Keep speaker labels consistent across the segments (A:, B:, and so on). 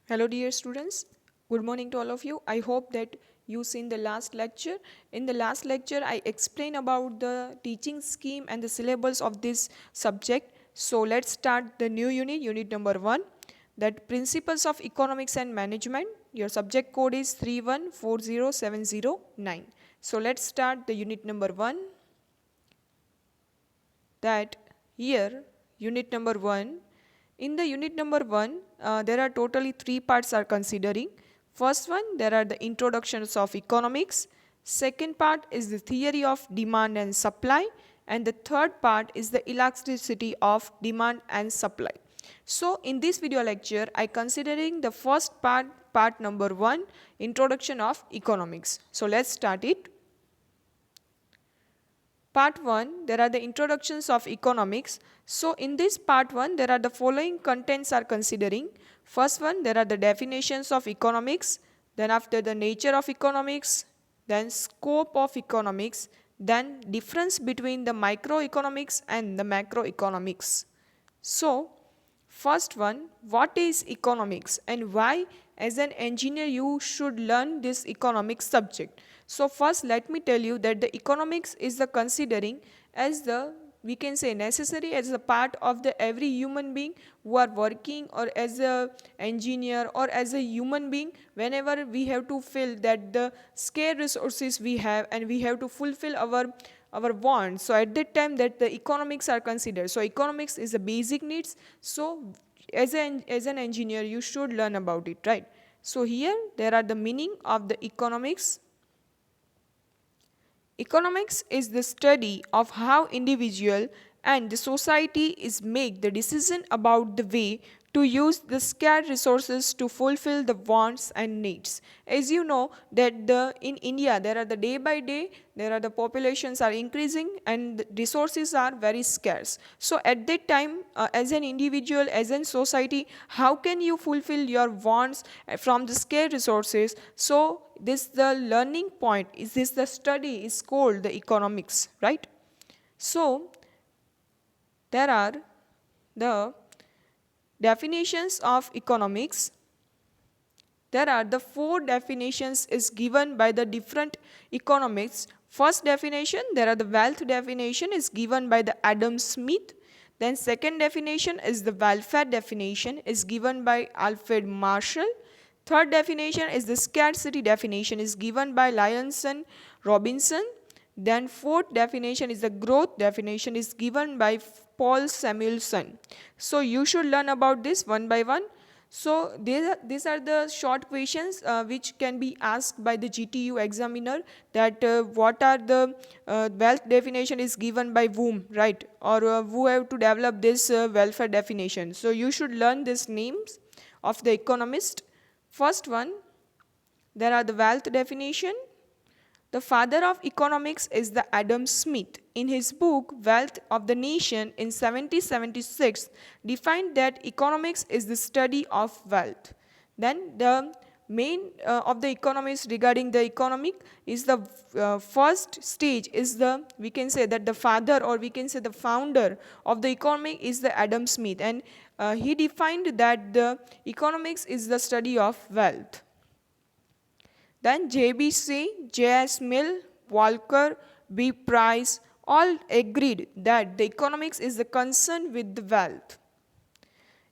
A: Hello dear students, good morning to all of you. I hope that you seen the last lecture. In the last lecture I explained about the teaching scheme and the syllabus of this subject. So let's start the new unit, unit number 1, that principles of economics and management. Your subject code is 3140709. So let's start the unit number 1, that here unit number 1. In the unit number 1, there are totally 3 parts are considering. First one, there are the introductions of economics. Second part is the theory of demand and supply. And the third part is the elasticity of demand and supply. So in this video lecture, I considering the first part, part number 1, introduction of economics. So let's start it. Part 1, there are the introductions of economics. So in this part 1, there are the following contents are considering. First one, there are the definitions of economics. Then after, the nature of economics. Then scope of economics. Then difference between the microeconomics and the macroeconomics. So first one, what is economics and why as an engineer you should learn this economics subject. So first let me tell you that the economics is the considering as the, we can say, necessary as a part of the every human being who are working, or as a engineer, or as a human being, whenever we have to feel that the scarce resources we have and we have to fulfill our wants. So at that time that the economics are considered. So economics is the basic needs. So as an engineer you should learn about it, right? So here there are the meaning of the economics. Economics is the study of how individual and the society is make the decision about the way to use the scarce resources to fulfill the wants and needs. As you know that in India there are the day by day there are the populations are increasing and the resources are very scarce. So at that time as an individual, as in society, how can you fulfill your wants from the scarce resources? So this the learning point, is this the study is called the economics, right? So there are the definitions of economics. There are the 4 definitions is given by the different economics. First definition, there are the wealth definition is given by the Adam Smith. Then second definition is the welfare definition is given by Alfred Marshall. Third definition is the scarcity definition is given by Lyonson Robinson. Then fourth definition is the growth definition is given by Paul Samuelson. So you should learn about this one by one. So these are the short questions which can be asked by the GTU examiner, that what are the wealth definition is given by whom, right? Or who have to develop this welfare definition. So you should learn these names of the economist. First one, there are the wealth definition. The father of economics is the Adam Smith. In his book Wealth of the Nation in 1776 defined that economics is the study of wealth. Then the main of the economists regarding the economic is the first stage is the, we can say that the father, or we can say the founder of the economic is the Adam Smith, and he defined that the economics is the study of wealth. Then JBC, J.S. Mill, Walker, B. Price all agreed that the economics is the concern with the wealth.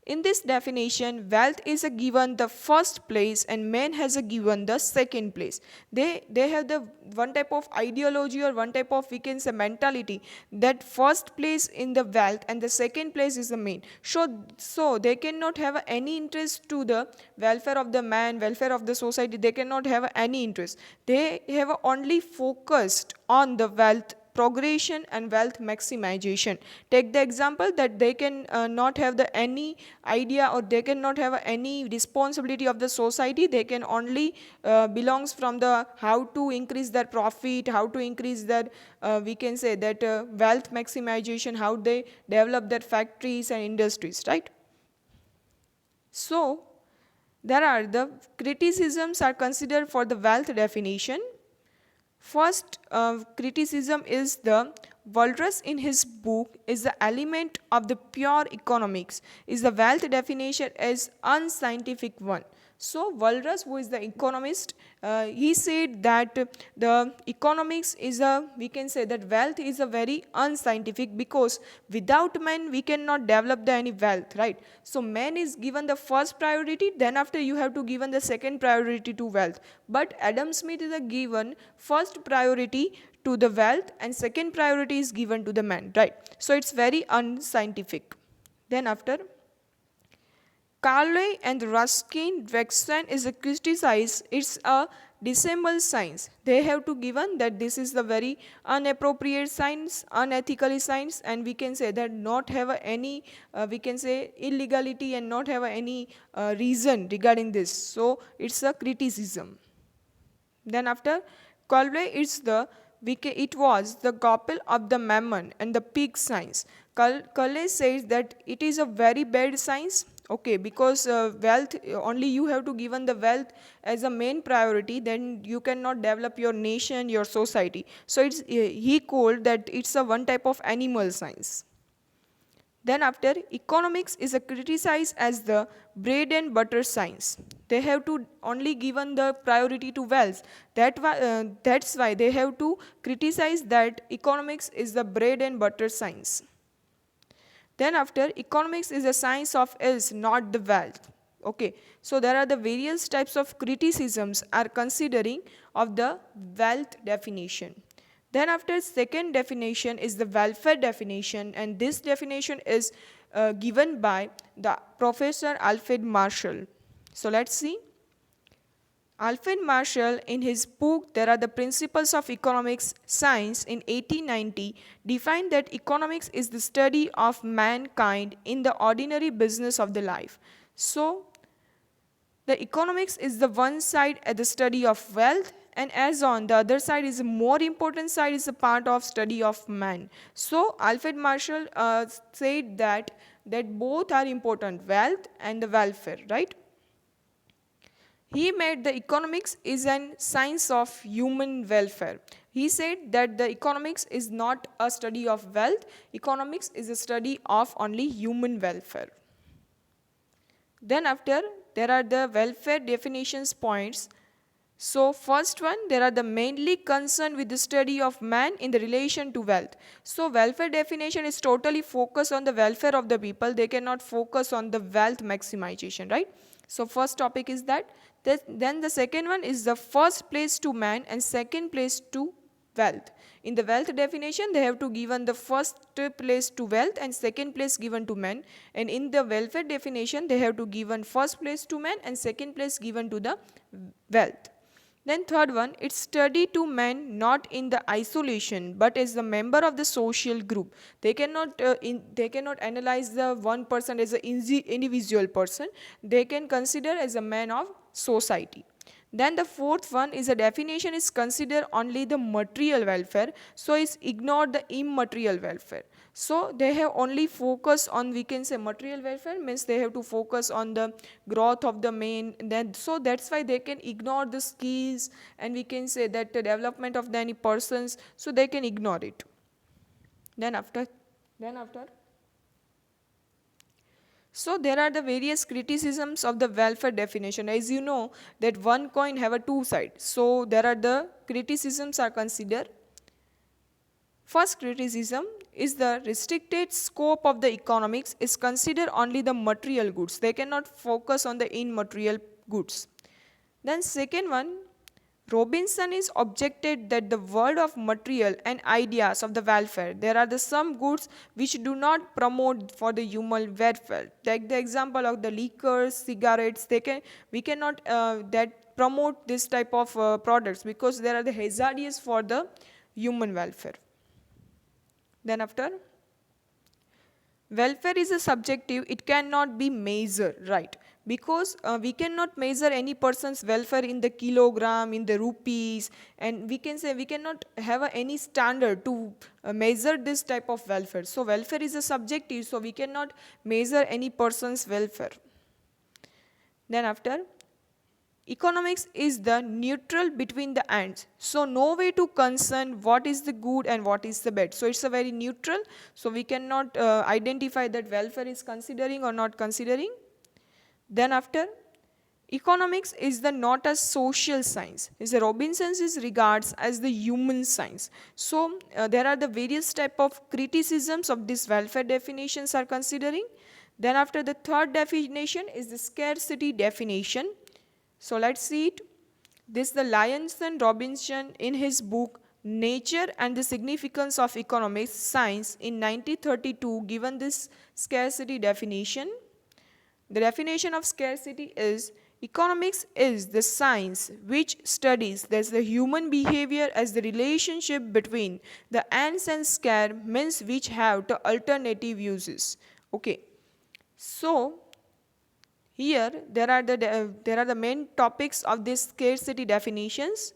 A: In this definition, wealth is a given the first place and man has a given the second place. They have the one type of ideology, or one type of, we can say, mentality, that first place in the wealth and the second place is the man. So they cannot have any interest to the welfare of the man, welfare of the society. They cannot have any interest. They have only focused on the wealth progression and wealth maximization. Take the example that they can not have the any idea, or they cannot have any responsibility of the society. They can only belongs from the how to increase their profit, how to increase their we can say that wealth maximization, how they develop their factories and industries, right? So there are the criticisms are considered for the wealth definition. First criticism is the Walrus in his book is the element of the pure economics is the wealth definition as unscientific one. So Walras, who is the economist, he said that the economics is a, we can say that wealth is a very unscientific, because without man we cannot develop the any wealth, right? So man is given the first priority, then after you have to given the second priority to wealth. But Adam Smith is a given first priority to the wealth and second priority is given to the man, right? So it's very unscientific. Then after, Carlyle and Ruskin Drexen is a criticized, it's a dissemble science. They have to given that this is the very unappropriate science, unethical science, and we can say that not have any, we can say illegality and not have any reason regarding this. So it's a criticism. Then after, Carlyle is the, it was the gospel of the mammon and the pig science. Carlyle says that it is a very bad science. Okay, because wealth, only you have to given the wealth as a main priority, then you cannot develop your nation, your society. So it's, he called that it's a one type of animal science. Then after, economics is a criticized as the bread and butter science. They have to only given the priority to wealth. That's why they have to criticize that economics is the bread and butter science. Then after, economics is a science of is, not the wealth. Okay, so there are the various types of criticisms are considering of the wealth definition. Then after, second definition is the welfare definition, and this definition is given by the Professor Alfred Marshall. So let's see. Alfred Marshall, in his book There Are the Principles of Economics Science in 1890, defined that economics is the study of mankind in the ordinary business of the life. So the economics is the one side at the study of wealth, and as on the other side is a more important side is a part of study of man. So Alfred Marshall said that both are important, wealth and the welfare, right? He made the economics is a science of human welfare. He said that the economics is not a study of wealth, economics is a study of only human welfare. Then after, there are the welfare definitions points. So first one, there are the mainly concerned with the study of man in the relation to wealth. So welfare definition is totally focused on the welfare of the people. They cannot focus on the wealth maximization, right? So first topic is that. Then the second one is the first place to man and second place to wealth. In the wealth definition, they have to given the first place to wealth and second place given to man. And in the welfare definition, they have to given first place to man and second place given to the wealth. Then third one, it's study to men not in the isolation but as the member of the social group. They cannot analyze the one person as an individual person. They can consider as a man of society. Then the fourth one is a definition is consider only the material welfare, so is ignore the immaterial welfare. So they have only focus on, we can say, material welfare, means they have to focus on the growth of the man. So that's why they can ignore the skills, and we can say that the development of the any persons, so they can ignore it. Then after. So there are the various criticisms of the welfare definition. As you know that one coin have a two sides. So there are the criticisms are considered. First criticism is the restricted scope of the economics is consider only the material goods. They cannot focus on the immaterial goods. Then second one, Robinson is objected that the world of material and ideas of the welfare, there are the some goods which do not promote for the human welfare. Take the example of the liquors, cigarettes. We cannot that promote this type of products because they are the hazardous for the human welfare. Then after, welfare is a subjective, it cannot be measured, right? Because we cannot measure any person's welfare in the kilogram, in the rupees, and we can say we cannot have any standard to measure this type of welfare. So welfare is a subjective, so we cannot measure any person's welfare. Then after, Economics is the neutral between the ends. So no way to concern what is the good and what is the bad. So it's a very neutral. So we cannot identify that welfare is considering or not considering. Then after, economics is the not a social science. Is the Robinson's is regards as the human science. So there are the various type of criticisms of this welfare definitions are considering. Then after, the third definition is the scarcity definition. So let's see it. This the Lyonson Robinson in his book Nature and the Significance of Economics Science in 1932 given this scarcity definition. The definition of scarcity is economics is the science which studies the human behavior as the relationship between the ends and scarce means which have the alternative uses. Okay. So here there are the main topics of this scarcity definitions.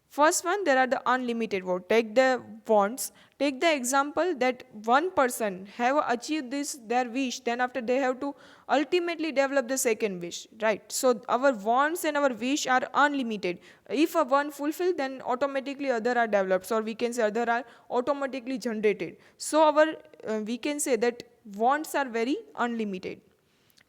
A: First one, there are the unlimited wants. Take the wants. Take the example that one person have achieved this their wish, then after they have to ultimately develop the second wish, right? So our wants and our wish are unlimited. If a one fulfilled, then automatically other are developed, or we can say other are automatically generated. So our we can say that wants are very unlimited.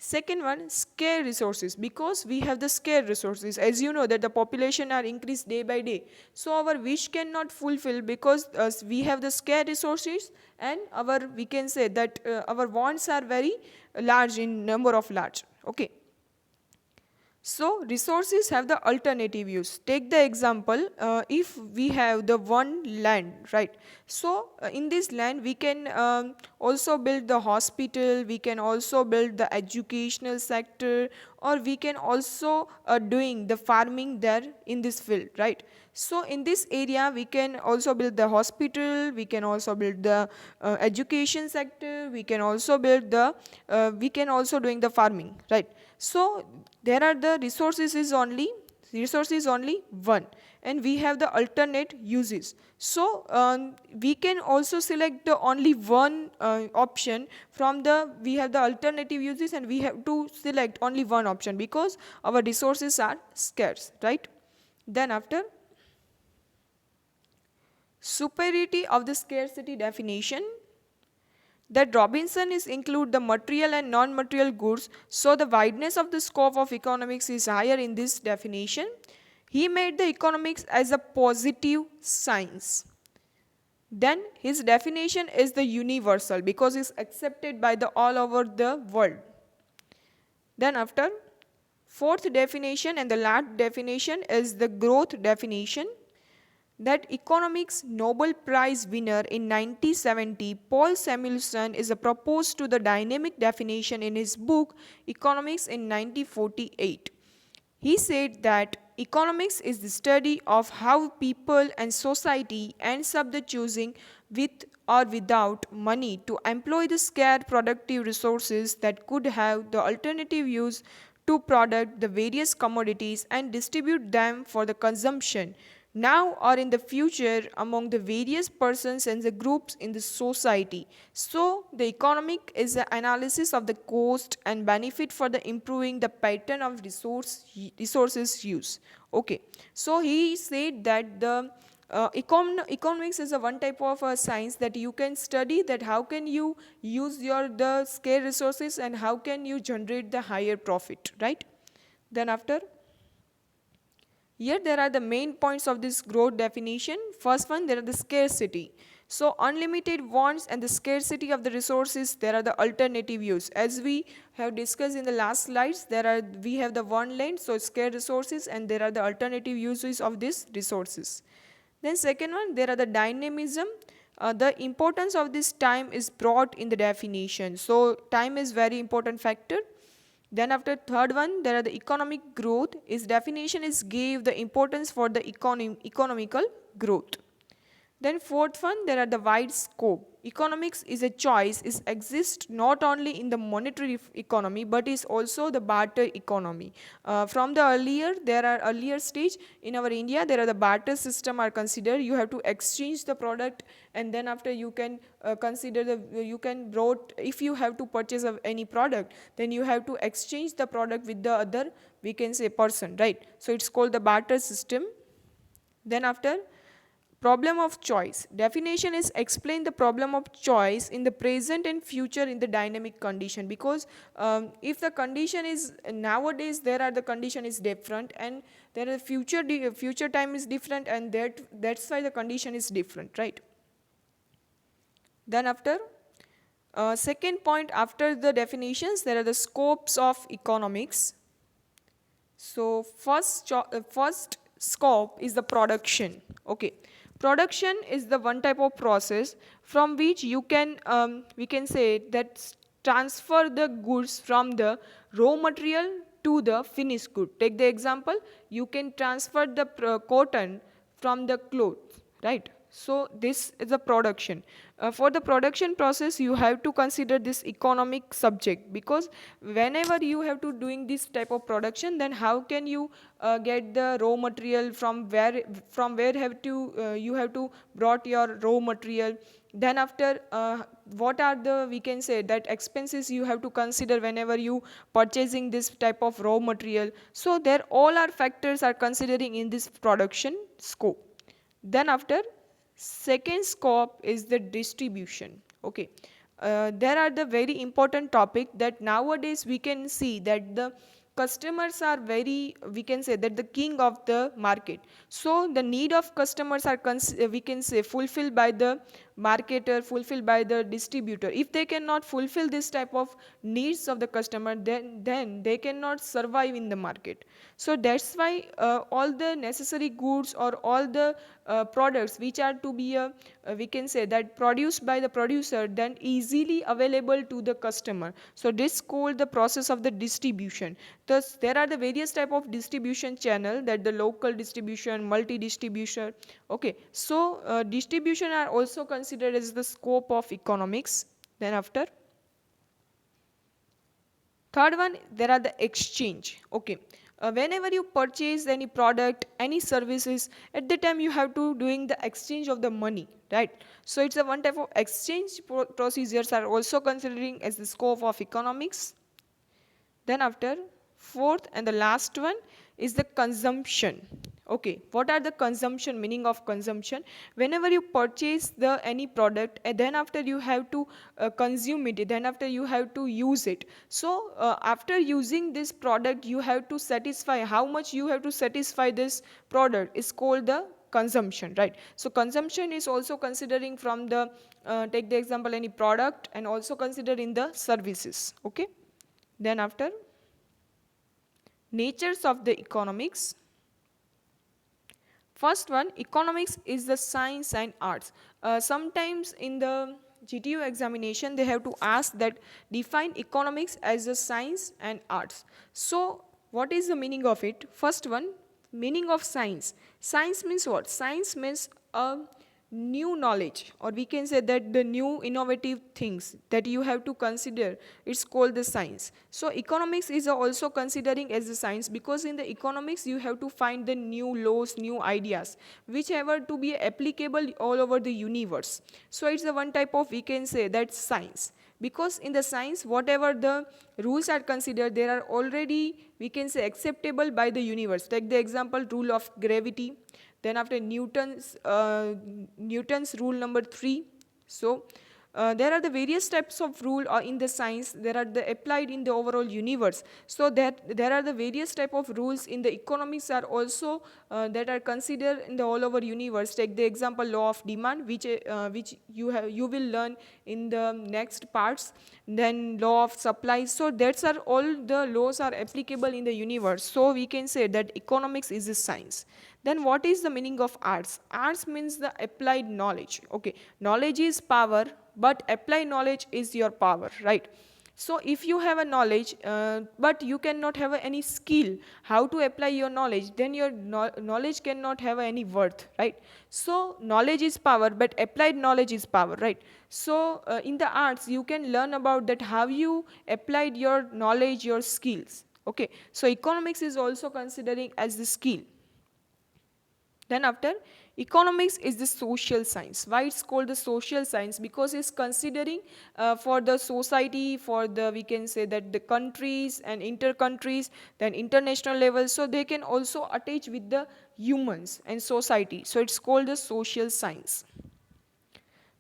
A: Second one, scarce resources, because we have the scarce resources. As you know that the population are increased day by day. So our wish cannot fulfill because we have the scarce resources, and our we can say that our wants are very large in number of large. Okay. So resources have the alternative use. Take the example, if we have the one land, right? So in this land we can also build the hospital, we can also build the educational sector, or we can also doing the farming there in this field, right? So in this area we can also build the hospital, we can also build the education sector, we can also build the we can also doing the farming, right? So there are the resources is only one, and we have the alternate uses. So we can also select the only one option from the we have the alternative uses, and we have to select only one option because our resources are scarce, right? Then after, superiority of the scarcity definition, that Robinson is include the material and non-material goods, so the wideness of the scope of economics is higher in this definition. He made the economics as a positive science. Then his definition is the universal because it's accepted by the all over the world. Then after, fourth definition and the last definition is the growth definition. That economics Nobel Prize winner in 1970, Paul Samuelson, is proposed to the dynamic definition in his book Economics in 1948. He said that economics is the study of how people and society ends up the choosing with or without money to employ the scarce productive resources that could have the alternative use to product the various commodities and distribute them for the consumption now or in the future among the various persons and the groups in the society. So the economic is the analysis of the cost and benefit for the improving the pattern of resources use. Okay, so he said that the economics is a one type of science that you can study that how can you use your the scarce resources and how can you generate the higher profit, right? Then after, here there are the main points of this growth definition. First one, there are the scarcity. So unlimited wants and the scarcity of the resources, there are the alternative use. As we have discussed in the last slides, we have the one land, so scarce resources, and there are the alternative uses of these resources. Then second one, there are the dynamism. The importance of this time is brought in the definition. So time is very important factor. Then after third one, there are the economic growth. Its definition is gave the importance for the economical growth. Then fourth one, there are the wide scope. economics is a choice is exists not only in the monetary economy but is also the barter economy. From the earlier, there are earlier stage in our India, there are the barter system are considered. You have to exchange the product, and then after you can consider the, you can brought, if you have to purchase of any product, then you have to exchange the product with the other, we can say, person, right? So it's called the barter system. Then after, problem of choice. Definition is explain the problem of choice in the present and future in the dynamic condition, because if the condition is nowadays, there are the condition is different, and there are future time is different, and that's why the condition is different, right? Then after, second point after the definitions, there are the scopes of economics. So first scope is the production. Okay, production is the one type of process from which you can we can say that transfer the goods from the raw material to the finished good. Take the example, you can transfer the cotton from the cloth, right? So this is a production. For the production process, you have to consider this economic subject, because whenever you have to doing this type of production, then how can you get the raw material from where have to you have to brought your raw material. Then after, what are the, we can say that expenses you have to consider whenever you purchasing this type of raw material. So there all are factors are considering in this production scope. Then after, second scope is the distribution. Okay, there are the very important topic that nowadays we can see that the customers are very, we can say that the king of the market. So the need of customers are we can say fulfilled by the marketer, fulfilled by the distributor. If they cannot fulfill this type of needs of the customer, then they cannot survive in the market. So that's why all the necessary goods or all the products which are to be we can say that produced by the producer, then easily available to the customer. So this called the process of the distribution. Thus there are the various type of distribution channel, that the local distribution, multi distribution. Okay, so distribution are also considered as the scope of economics. Then after, third one, there are the exchange. Okay, whenever you purchase any product, any services, at the time you have to doing the exchange of the money, right? So it's a one type of exchange procedures are also considering as the scope of economics. Then after, fourth and the last one is the consumption. Okay, what are the consumption, meaning of consumption? Whenever you purchase the any product, and then after you have to consume it, then after you have to use it. So after using this product, you have to satisfy how much you have to satisfy this product is called the consumption, right? So consumption is also considering from the take the example any product, and also consider in the services. Okay, then after, natures of the economics. First one, economics is the science and arts. Sometimes in the GTU examination, they have to ask that define economics as a science and arts. So what is the meaning of it? First one, meaning of science. Science means what? Science means a new knowledge, or we can say that the new innovative things that you have to consider, it's called the science. So economics is also considering as a science, because in the economics you have to find the new laws, new ideas, whichever to be applicable all over the universe. So it's a one type of, we can say that science, because in the science whatever the rules are considered, they are already, we can say, acceptable by the universe. Take the example, rule of gravity. Then after, Newton's rule number 3. So there are the various types of rule in the science. There are the applied in the overall universe. So that there are the various type of rules in the economics are also that are considered in the all over universe. Take the example, law of demand, which you will learn in the next parts. Then law of supply. So that's are all the laws are applicable in the universe. So we can say that economics is a science. Then what is the meaning of arts? Arts means the applied knowledge. Okay, knowledge is power, but applied knowledge is your power, right? So if you have a knowledge but you cannot have any skill how to apply your knowledge, then your knowledge cannot have any worth, right? So knowledge is power, but applied knowledge is power, right? So in the arts you can learn about that how you applied your knowledge, your skills. Okay, so economics is also considering as the skill. Then after, economics is the social science. Why it's called the social science? Because it's considering for the society, for the, we can say that the countries and inter-countries, then international level, so they can also attach with the humans and society. So it's called the social science.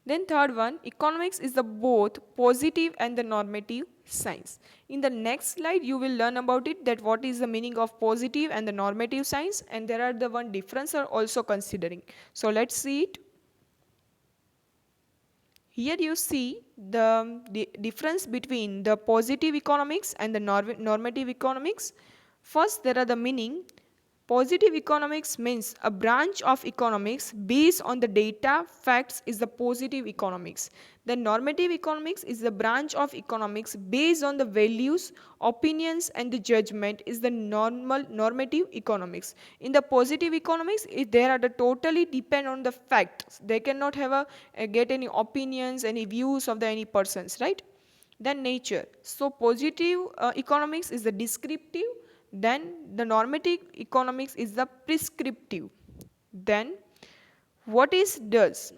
A: Then third one, economics is the both positive and the normative science. In the next slide, you will learn about it, that what is the meaning of positive and the normative science, and there are the one difference are also considering. So let's see it. Here you see the difference between the positive economics and the normative economics. First, there are the meaning. Positive economics means a branch of economics based on the data, facts is the positive economics. The normative economics is the branch of economics based on the values, opinions and the judgment is the normative economics. In the positive economics, they are the totally depend on the facts. They cannot have get any opinions, any views of the any persons, right? Then nature. So positive economics is the descriptive, then the normative economics is the prescriptive. Then what is does?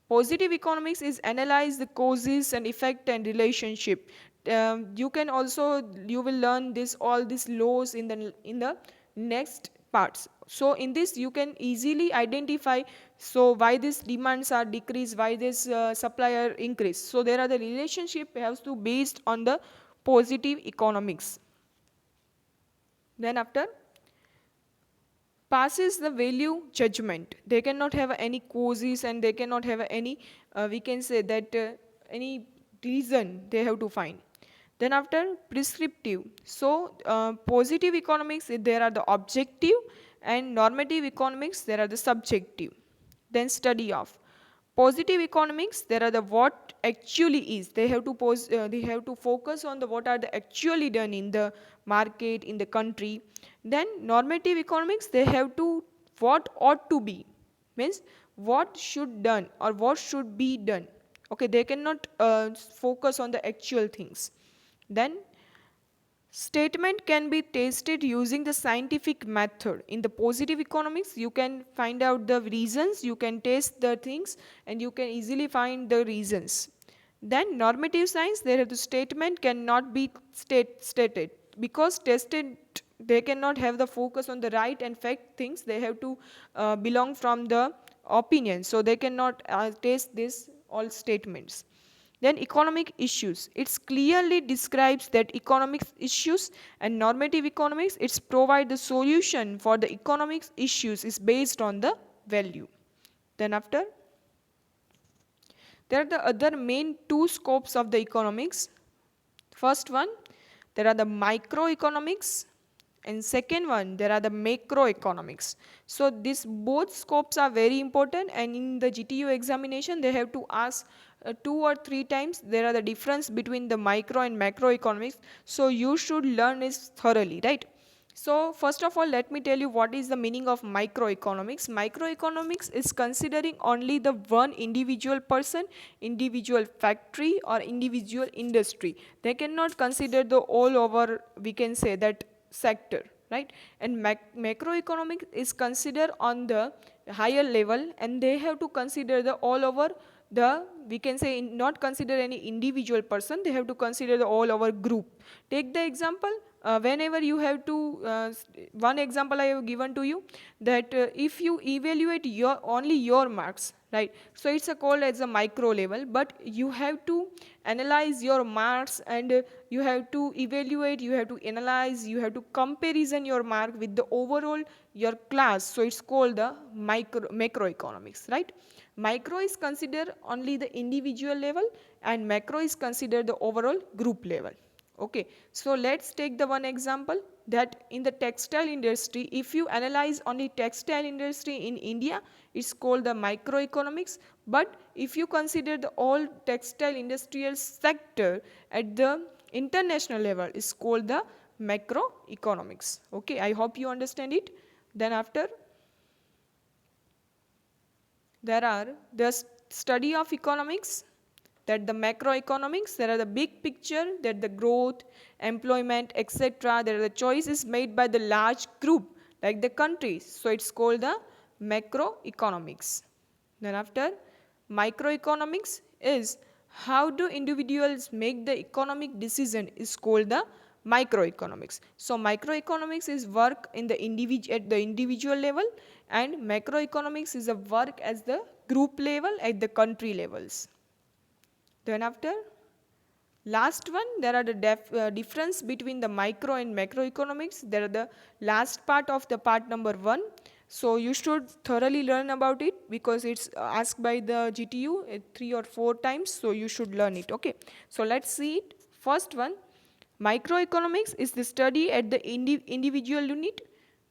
A: Positive economics is analyze the causes and effect and relationship. You can also, you will learn this all these laws in the next parts. So in this you can easily identify, so why these demands are decreased, why this supply are increased. So there are the relationship has to based on the positive economics. Then after, passes the value judgment. They cannot have any causes and they cannot have any we can say that any reason they have to find. Then after, prescriptive. So positive economics there are the objective, and normative economics there are the subjective. Then study of positive economics, there are the what actually is. They have to they have to focus on the what are the actually done in the market, in the country. Then normative economics, they have to what ought to be, means what should done or what should be done. Okay, they cannot focus on the actual things. Then statement can be tested using the scientific method. In the positive economics, you can find out the reasons, you can test the things, and you can easily find the reasons. Then normative science, there the statement cannot be stated because tested. They cannot have the focus on the right and fact things. They have to belong from the opinion, so they cannot test this all statements. Then economic issues. It clearly describes that economic issues, and normative economics, it's provide the solution for the economic issues is based on the value. Then after, there are the other main two scopes of the economics. First one, there are the microeconomics, and second one, there are the macroeconomics. So these both scopes are very important, and in the GTU examination they have to ask 2 or 3 times there are the difference between the micro and macroeconomics. So you should learn it thoroughly, right? So first of all, let me tell you what is the meaning of microeconomics. Microeconomics is considering only the one individual person, individual factory or individual industry. They cannot consider the all over, we can say that, sector, right? And macroeconomics is considered on the higher level, and they have to consider the all over the, we can say, not consider any individual person, they have to consider the all over group. Take the example, whenever you have to one example I have given to you, that if you evaluate your only your marks, right? So it's called as a micro level, but you have to analyze your marks, and you have to evaluate, you have to analyze, you have to comparison your mark with the overall your class. So it's called the macroeconomics, right? Micro is considered only the individual level, and macro is considered the overall group level. Okay, so let's take the one example, that in the textile industry, if you analyze only textile industry in India, it's called the microeconomics. But if you consider the all textile industrial sector at the international level is called the macroeconomics. Okay, I hope you understand it. Then after, there are the study of economics, that the macroeconomics, there are the big picture, that the growth, employment, etc. There are the choices made by the large group like the countries. So it's called the macroeconomics. Then after, microeconomics is how do individuals make the economic decision is called the microeconomics. So microeconomics is work in the at the individual level, and macroeconomics is a work as the group level at the country levels. Then after, last one, there are the difference between the micro and macroeconomics. There are the last part of the part number 1. So you should thoroughly learn about it because it's asked by the GTU 3 or 4 times. So you should learn it. Okay. So let's see it. First one, microeconomics is the study at the individual unit.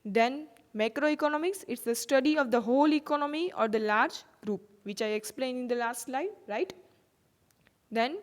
A: Then macroeconomics is the study of the whole economy or the large group, which I explained in the last slide, right? Then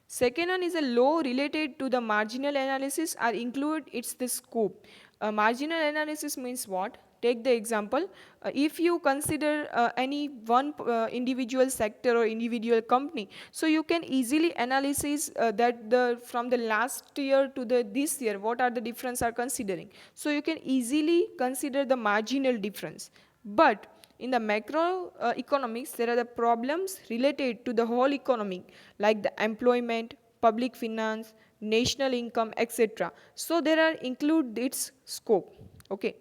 A: second one is a law related to the marginal analysis are included, it's the scope. Marginal analysis means what? Take the example, if you consider any one individual sector or individual company, so you can easily analyze that from the last year to this year, what are the difference are considering. So you can easily consider the marginal difference. But in the macroeconomics, there are the problems related to the whole economy, like the employment, public finance, national income, etc. So there are include its scope. Okay.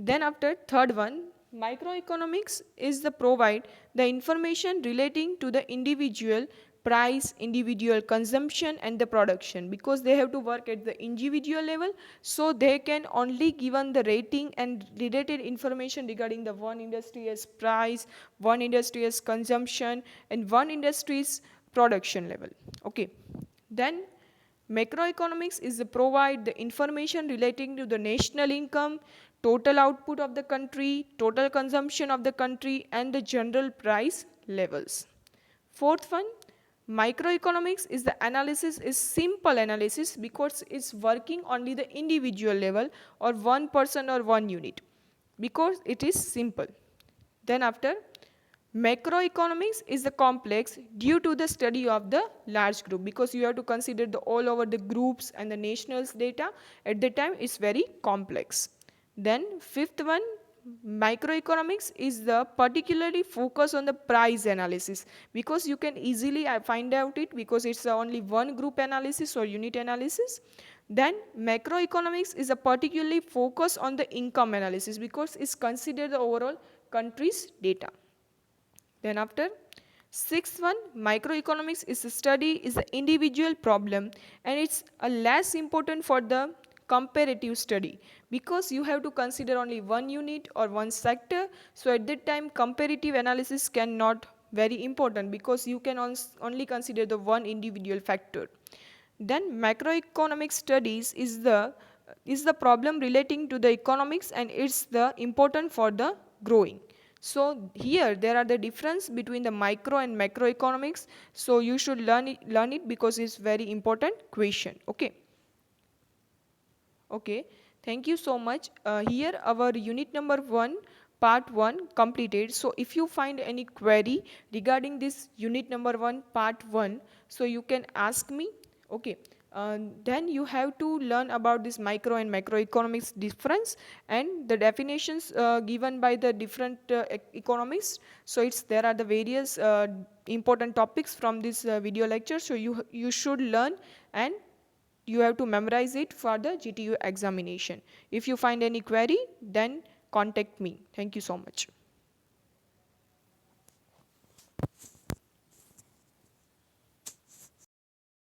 A: Then after, third one, microeconomics is the provide the information relating to the individual price, individual consumption and the production, because they have to work at the individual level, so they can only given the rating and related information regarding the one industry's price, one industry's consumption and one industry's production level. Okay. Then macroeconomics is to provide the information relating to the national income, total output of the country, total consumption of the country and the general price levels. Fourth one, microeconomics is the analysis is simple analysis because it's working only the individual level or one person or one unit, because it is simple. Then after, macroeconomics is the complex due to the study of the large group, because you have to consider the all over the groups and the nationals data at the time is very complex. Then fifth one, microeconomics is the particularly focus on the price analysis, because you can easily find out it because it's only one group analysis or unit analysis. Then macroeconomics is a particularly focus on the income analysis because it's considered the overall country's data. Then after, sixth one, microeconomics is a study is an individual problem and it's a less important for the comparative study, because you have to consider only one unit or one sector. So at that time comparative analysis cannot very important because you can only consider the one individual factor. Then macroeconomic studies is the problem relating to the economics and it's the important for the growing. So here there are the difference between the micro and macroeconomics. So you should learn it because it's very important question. Okay. Okay. Thank you so much. Here our unit number 1 part 1 completed. So if you find any query regarding this unit number 1 part 1, so you can ask me. Okay. Then you have to learn about this micro and macroeconomics difference and the definitions given by the different economists. So there are the various important topics from this video lecture. So you should learn and you have to memorize it for the GTU examination. If you find any query, then contact me. Thank you so much.